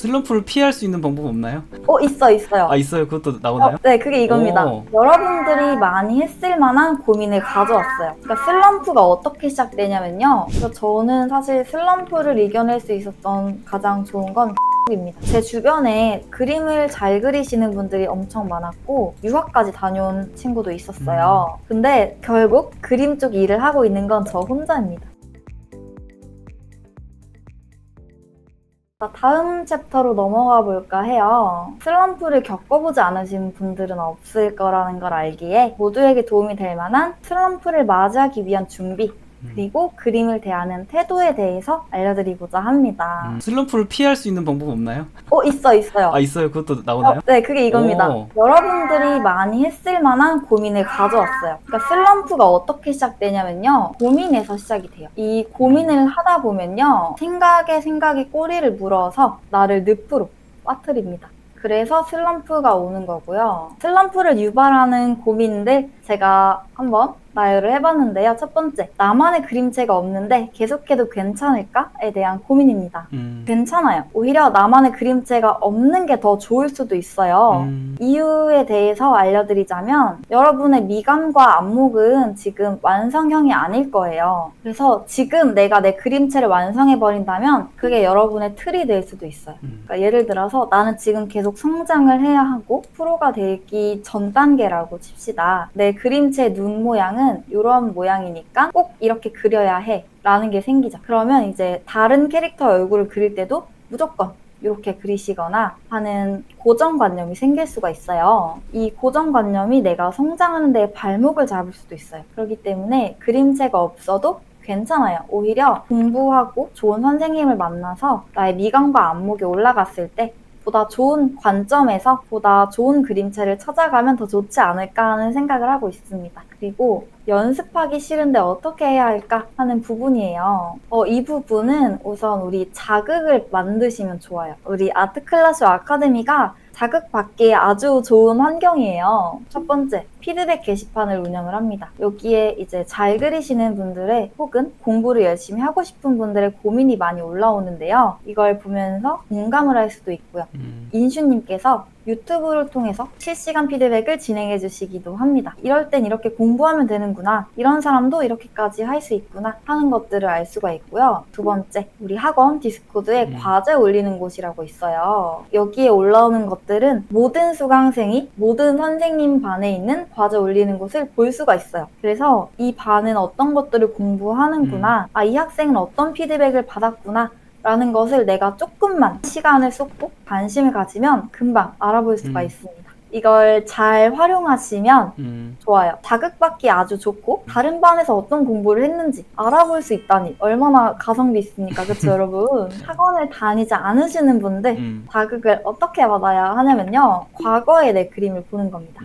슬럼프를 피할 수 있는 방법 없나요? 있어요. 아, 있어요? 그것도 나오나요? 네, 그게 이겁니다. 오. 여러분들이 많이 했을 만한 고민을 가져왔어요. 그러니까 슬럼프가 어떻게 시작되냐면요. 그래서 저는 사실 슬럼프를 이겨낼 수 있었던 가장 좋은 건 입니다. 제 주변에 그림을 잘 그리시는 분들이 엄청 많았고 유학까지 다녀온 친구도 있었어요. 근데 결국 그림 쪽 일을 하고 있는 건 저 혼자입니다. 다음 챕터로 넘어가 볼까 해요. 슬럼프를 겪어보지 않으신 분들은 없을 거라는 걸 알기에 모두에게 도움이 될 만한 슬럼프를 맞이하기 위한 준비, 그리고 그림을 대하는 태도에 대해서 알려드리고자 합니다. 슬럼프를 피할 수 있는 방법 없나요? 있어요. 아, 있어요? 그것도 나오나요? 네, 그게 이겁니다. 오. 여러분들이 많이 했을 만한 고민을 가져왔어요. 그러니까 슬럼프가 어떻게 시작되냐면요. 고민에서 시작이 돼요. 이 고민을 하다 보면요. 생각이 꼬리를 물어서 나를 늪으로 빠뜨립니다. 그래서 슬럼프가 오는 거고요. 슬럼프를 유발하는 고민들 제가 한번 나열을 해봤는데요. 첫 번째, 나만의 그림체가 없는데 계속해도 괜찮을까에 대한 고민입니다. 괜찮아요. 오히려 나만의 그림체가 없는 게 더 좋을 수도 있어요. 이유에 대해서 알려드리자면 여러분의 미감과 안목은 지금 완성형이 아닐 거예요. 그래서 지금 내가 내 그림체를 완성해버린다면 그게 여러분의 틀이 될 수도 있어요. 그러니까 예를 들어서 나는 지금 계속 성장을 해야 하고 프로가 되기 전 단계라고 칩시다. 내 그림체 눈 모양은 이런 모양이니까 꼭 이렇게 그려야 해 라는 게 생기죠. 그러면 이제 다른 캐릭터 얼굴을 그릴 때도 무조건 이렇게 그리시거나 하는 고정관념이 생길 수가 있어요. 이 고정관념이 내가 성장하는 데 발목을 잡을 수도 있어요. 그렇기 때문에 그림체가 없어도 괜찮아요. 오히려 공부하고 좋은 선생님을 만나서 나의 미감과 안목이 올라갔을 때 보다 좋은 관점에서 보다 좋은 그림체를 찾아가면 더 좋지 않을까 하는 생각을 하고 있습니다. 그리고 연습하기 싫은데 어떻게 해야 할까 하는 부분이에요. 이 부분은 우선 우리 자극을 만드시면 좋아요. 우리 아트클라쇼 아카데미가 자극받기에 아주 좋은 환경이에요. 첫 번째, 피드백 게시판을 운영을 합니다. 여기에 이제 잘 그리시는 분들의 혹은 공부를 열심히 하고 싶은 분들의 고민이 많이 올라오는데요. 이걸 보면서 공감을 할 수도 있고요. 인슈님께서 유튜브를 통해서 실시간 피드백을 진행해 주시기도 합니다. 이럴 땐 이렇게 공부하면 되는구나, 이런 사람도 이렇게까지 할 수 있구나 하는 것들을 알 수가 있고요. 두 번째, 우리 학원 디스코드에 과제 올리는 곳이라고 있어요. 여기에 올라오는 것들은 모든 수강생이 모든 선생님 반에 있는 과제 올리는 곳을 볼 수가 있어요. 그래서 이 반은 어떤 것들을 공부하는구나, 이 학생은 어떤 피드백을 받았구나 라는 것을 내가 조금만 시간을 쏟고 관심을 가지면 금방 알아볼 수가 있습니다. 이걸 잘 활용하시면 좋아요. 자극받기 아주 좋고 다른 반에서 어떤 공부를 했는지 알아볼 수 있다니 얼마나 가성비 있습니까? 그렇죠 여러분? 학원을 다니지 않으시는 분들 자극을 어떻게 받아야 하냐면요. 과거의 내 그림을 보는 겁니다.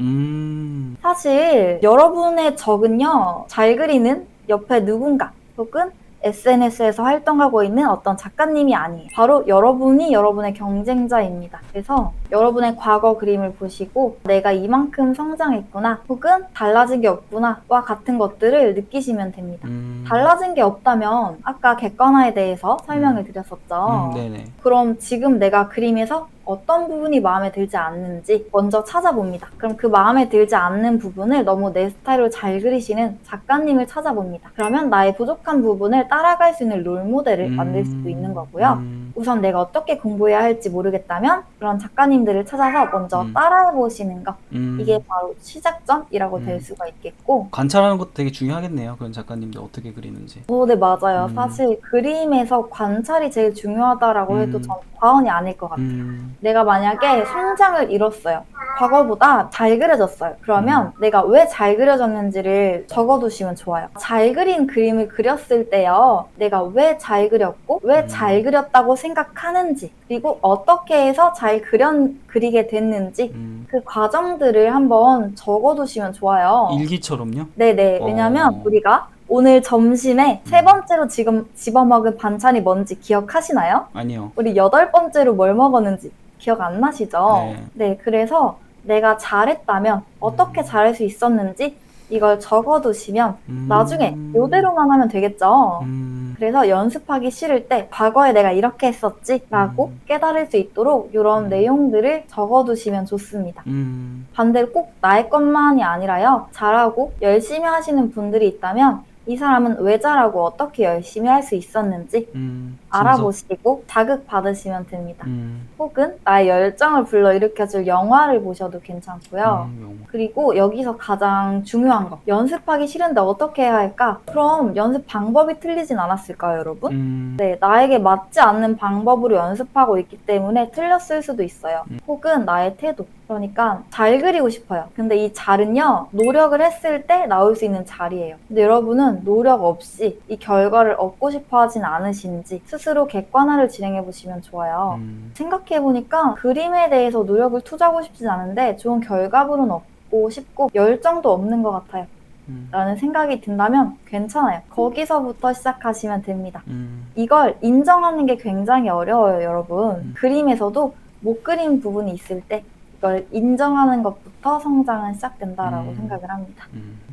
사실 여러분의 적은요. 잘 그리는 옆에 누군가 혹은 SNS에서 활동하고 있는 어떤 작가님이 아니에요. 바로 여러분이 여러분의 경쟁자입니다. 그래서 여러분의 과거 그림을 보시고 내가 이만큼 성장했구나 혹은 달라진 게 없구나와 같은 것들을 느끼시면 됩니다. 달라진 게 없다면 아까 객관화에 대해서 설명을 드렸었죠. 네네. 그럼 지금 내가 그림에서 어떤 부분이 마음에 들지 않는지 먼저 찾아봅니다. 그럼 그 마음에 들지 않는 부분을 너무 내 스타일로 잘 그리시는 작가님을 찾아봅니다. 그러면 나의 부족한 부분을 따라갈 수 있는 롤모델을 만들 수도 있는 거고요. 우선 내가 어떻게 공부해야 할지 모르겠다면 그런 작가님들을 찾아서 먼저 따라해보시는 거, 이게 바로 시작점이라고 될 수가 있겠고. 관찰하는 것도 되게 중요하겠네요. 그런 작가님들 어떻게 그리는지. 네, 맞아요. 사실 그림에서 관찰이 제일 중요하다라고 해도 전 과언이 아닐 것 같아요. 내가 만약에 성장을 이뤘어요. 과거보다 잘 그려졌어요. 그러면 내가 왜 잘 그려졌는지를 적어두시면 좋아요. 잘 그린 그림을 그렸을 때요. 내가 왜 잘 그렸고 왜 잘 그렸다고 생각하는지 그리고 어떻게 해서 잘 그리게 됐는지 그 과정들을 한번 적어두시면 좋아요. 일기처럼요? 네네. 왜냐면 우리가 오늘 점심에 세 번째로 지금 집어먹은 반찬이 뭔지 기억하시나요? 아니요. 우리 8번째로 뭘 먹었는지 기억 안 나시죠? 네, 그래서 내가 잘했다면 어떻게 잘할 수 있었는지 이걸 적어두시면 나중에 이대로만 하면 되겠죠. 그래서 연습하기 싫을 때 과거에 내가 이렇게 했었지 라고 깨달을 수 있도록 이런 내용들을 적어두시면 좋습니다. 반대로 꼭 나의 것만이 아니라요. 잘하고 열심히 하시는 분들이 있다면 이 사람은 왜 잘하고 어떻게 열심히 할 수 있었는지 알아보시고 자극받으시면 됩니다. 혹은 나의 열정을 불러일으켜줄 영화를 보셔도 괜찮고요. 그리고 여기서 가장 중요한 거, 연습하기 싫은데 어떻게 해야 할까? 그럼 연습 방법이 틀리진 않았을까요, 여러분? 네, 나에게 맞지 않는 방법으로 연습하고 있기 때문에 틀렸을 수도 있어요. 혹은 나의 태도. 그러니까 잘 그리고 싶어요. 근데 이 잘은요, 노력을 했을 때 나올 수 있는 잘이에요. 근데 여러분은 노력 없이 이 결과를 얻고 싶어 하진 않으신지 스스로 객관화를 진행해 보시면 좋아요. 생각해보니까 그림에 대해서 노력을 투자하고 싶진 않은데 좋은 결과물은 얻고 싶고 열정도 없는 것 같아요. 라는 생각이 든다면 괜찮아요. 거기서부터 시작하시면 됩니다. 이걸 인정하는 게 굉장히 어려워요, 여러분. 그림에서도 못 그린 부분이 있을 때 이걸 인정하는 것부터 성장은 시작된다라고 생각을 합니다.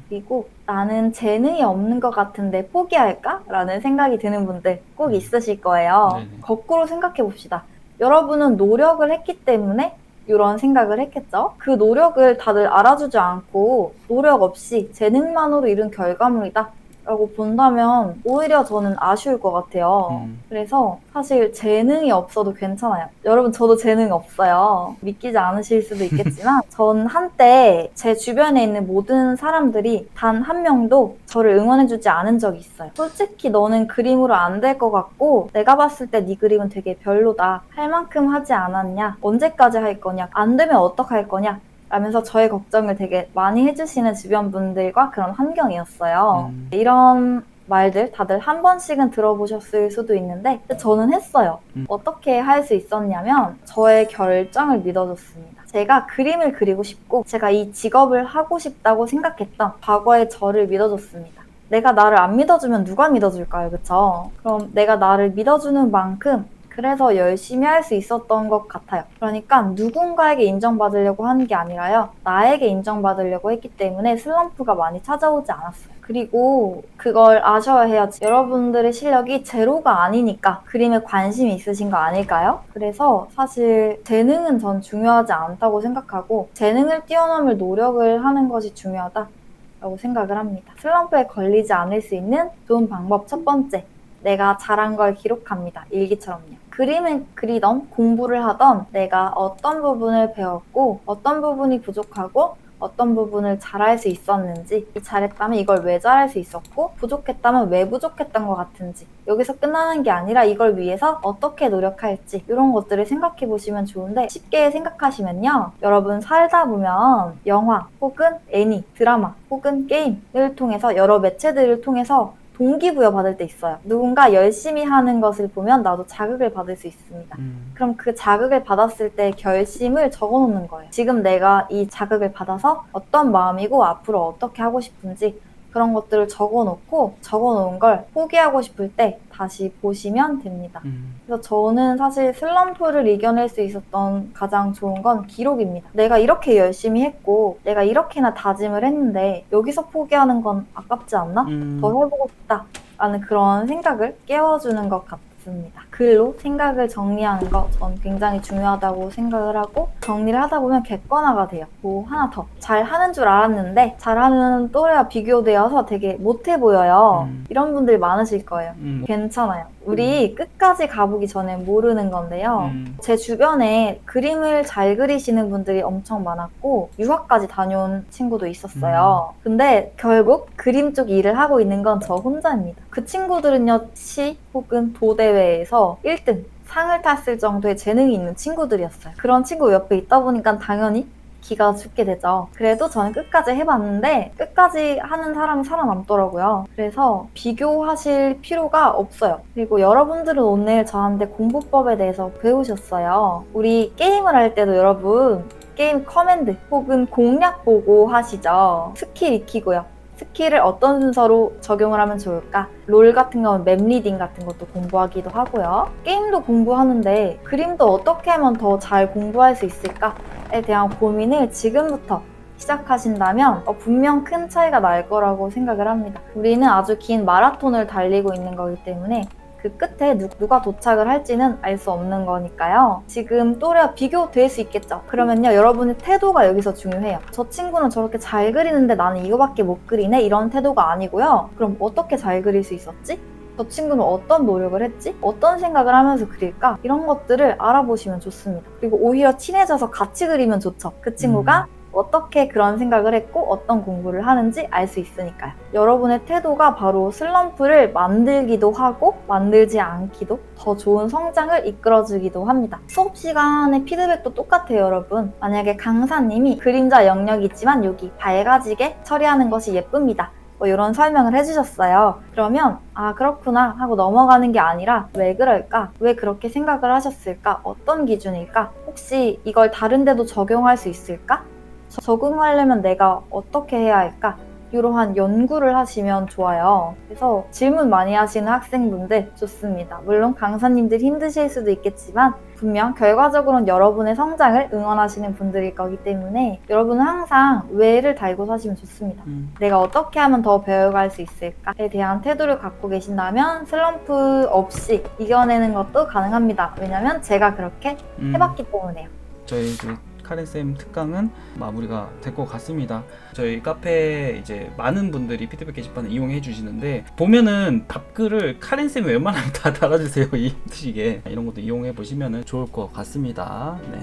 그리고 나는 재능이 없는 것 같은데 포기할까? 라는 생각이 드는 분들 꼭 있으실 거예요. 네네. 거꾸로 생각해 봅시다. 여러분은 노력을 했기 때문에 이런 생각을 했겠죠? 그 노력을 다들 알아주지 않고 노력 없이 재능만으로 이룬 결과물이다 라고 본다면 오히려 저는 아쉬울 것 같아요. 그래서 사실 재능이 없어도 괜찮아요. 여러분, 저도 재능이 없어요. 믿기지 않으실 수도 있겠지만 전 한때 제 주변에 있는 모든 사람들이 단 한 명도 저를 응원해주지 않은 적이 있어요. 솔직히 너는 그림으로 안 될 것 같고 내가 봤을 때 네 그림은 되게 별로다. 할 만큼 하지 않았냐? 언제까지 할 거냐? 안 되면 어떡할 거냐? 라면서 저의 걱정을 되게 많이 해주시는 주변 분들과 그런 환경이었어요. 이런 말들 다들 한 번씩은 들어보셨을 수도 있는데 저는 했어요. 어떻게 할 수 있었냐면 저의 결정을 믿어줬습니다. 제가 그림을 그리고 싶고 제가 이 직업을 하고 싶다고 생각했던 과거의 저를 믿어줬습니다. 내가 나를 안 믿어주면 누가 믿어줄까요? 그쵸? 그럼 내가 나를 믿어주는 만큼 그래서 열심히 할 수 있었던 것 같아요. 그러니까 누군가에게 인정받으려고 하는 게 아니라요. 나에게 인정받으려고 했기 때문에 슬럼프가 많이 찾아오지 않았어요. 그리고 그걸 아셔야 해요. 여러분들의 실력이 제로가 아니니까 그림에 관심이 있으신 거 아닐까요? 그래서 사실 재능은 전 중요하지 않다고 생각하고 재능을 뛰어넘을 노력을 하는 것이 중요하다라고 생각을 합니다. 슬럼프에 걸리지 않을 수 있는 좋은 방법 첫 번째. 내가 잘한 걸 기록합니다. 일기처럼요. 그림을 그리던 공부를 하던 내가 어떤 부분을 배웠고 어떤 부분이 부족하고 어떤 부분을 잘할 수 있었는지 잘했다면 이걸 왜 잘할 수 있었고 부족했다면 왜 부족했던 것 같은지 여기서 끝나는 게 아니라 이걸 위해서 어떻게 노력할지 이런 것들을 생각해 보시면 좋은데 쉽게 생각하시면요. 여러분 살다 보면 영화 혹은 애니, 드라마 혹은 게임을 통해서 여러 매체들을 통해서 동기부여 받을 때 있어요. 누군가 열심히 하는 것을 보면 나도 자극을 받을 수 있습니다. 그럼 그 자극을 받았을 때 결심을 적어놓는 거예요. 지금 내가 이 자극을 받아서 어떤 마음이고 앞으로 어떻게 하고 싶은지 그런 것들을 적어놓은 걸 포기하고 싶을 때 다시 보시면 됩니다. 그래서 저는 사실 슬럼프를 이겨낼 수 있었던 가장 좋은 건 기록입니다. 내가 이렇게 열심히 했고 내가 이렇게나 다짐을 했는데 여기서 포기하는 건 아깝지 않나? 더 해보고 싶다 라는 그런 생각을 깨워주는 것 같습니다. 글로 생각을 정리하는 거 전 굉장히 중요하다고 생각을 하고 정리를 하다 보면 객관화가 돼요. 뭐 하나 더 잘하는 줄 알았는데 잘하는 또래와 비교되어서 되게 못해 보여요. 이런 분들이 많으실 거예요. 괜찮아요. 우리 끝까지 가보기 전에 모르는 건데요. 제 주변에 그림을 잘 그리시는 분들이 엄청 많았고 유학까지 다녀온 친구도 있었어요. 근데 결국 그림 쪽 일을 하고 있는 건 저 혼자입니다. 그 친구들은요, 시 혹은 도대회에서 1등 상을 탔을 정도의 재능이 있는 친구들이었어요. 그런 친구 옆에 있다 보니까 당연히 기가 죽게 되죠. 그래도 저는 끝까지 해봤는데 끝까지 하는 사람이 살아남더라고요. 그래서 비교하실 필요가 없어요. 그리고 여러분들은 오늘 저한테 공부법에 대해서 배우셨어요. 우리 게임을 할 때도 여러분 게임 커맨드 혹은 공략 보고 하시죠. 스킬 익히고요. 스킬을 어떤 순서로 적용을 하면 좋을까? 롤 같은 경우는 맵 리딩 같은 것도 공부하기도 하고요. 게임도 공부하는데 그림도 어떻게 하면 더 잘 공부할 수 있을까에 대한 고민을 지금부터 시작하신다면 분명 큰 차이가 날 거라고 생각을 합니다. 우리는 아주 긴 마라톤을 달리고 있는 거기 때문에 그 끝에 누가 도착을 할지는 알 수 없는 거니까요. 지금 또래와 비교될 수 있겠죠. 그러면요, 여러분의 태도가 여기서 중요해요. 저 친구는 저렇게 잘 그리는데 나는 이거밖에 못 그리네? 이런 태도가 아니고요. 그럼 어떻게 잘 그릴 수 있었지? 저 친구는 어떤 노력을 했지? 어떤 생각을 하면서 그릴까? 이런 것들을 알아보시면 좋습니다. 그리고 오히려 친해져서 같이 그리면 좋죠. 그 친구가 어떻게 그런 생각을 했고 어떤 공부를 하는지 알 수 있으니까요. 여러분의 태도가 바로 슬럼프를 만들기도 하고 만들지 않기도 더 좋은 성장을 이끌어주기도 합니다. 수업 시간의 피드백도 똑같아요, 여러분. 만약에 강사님이 그림자 영역이 있지만 여기 밝아지게 처리하는 것이 예쁩니다. 이런 설명을 해주셨어요. 그러면 아 그렇구나 하고 넘어가는 게 아니라 왜 그럴까? 왜 그렇게 생각을 하셨을까? 어떤 기준일까? 혹시 이걸 다른 데도 적용할 수 있을까? 적응하려면 내가 어떻게 해야 할까? 이러한 연구를 하시면 좋아요. 그래서 질문 많이 하시는 학생분들 좋습니다. 물론 강사님들 힘드실 수도 있겠지만 분명 결과적으로는 여러분의 성장을 응원하시는 분들일 거기 때문에 여러분은 항상 왜를 달고 사시면 좋습니다. 내가 어떻게 하면 더 배워갈 수 있을까에 대한 태도를 갖고 계신다면 슬럼프 없이 이겨내는 것도 가능합니다. 왜냐면 제가 그렇게 해봤기 때문에요. 저희 카렌쌤 특강은 마무리가 될 것 같습니다. 저희 카페에 이제 많은 분들이 피드백 게시판을 이용해 주시는데 보면은 답글을 카렌쌤 웬만하면 다 달아주세요. 이 뜻이게 이런 것도 이용해 보시면 좋을 것 같습니다. 네.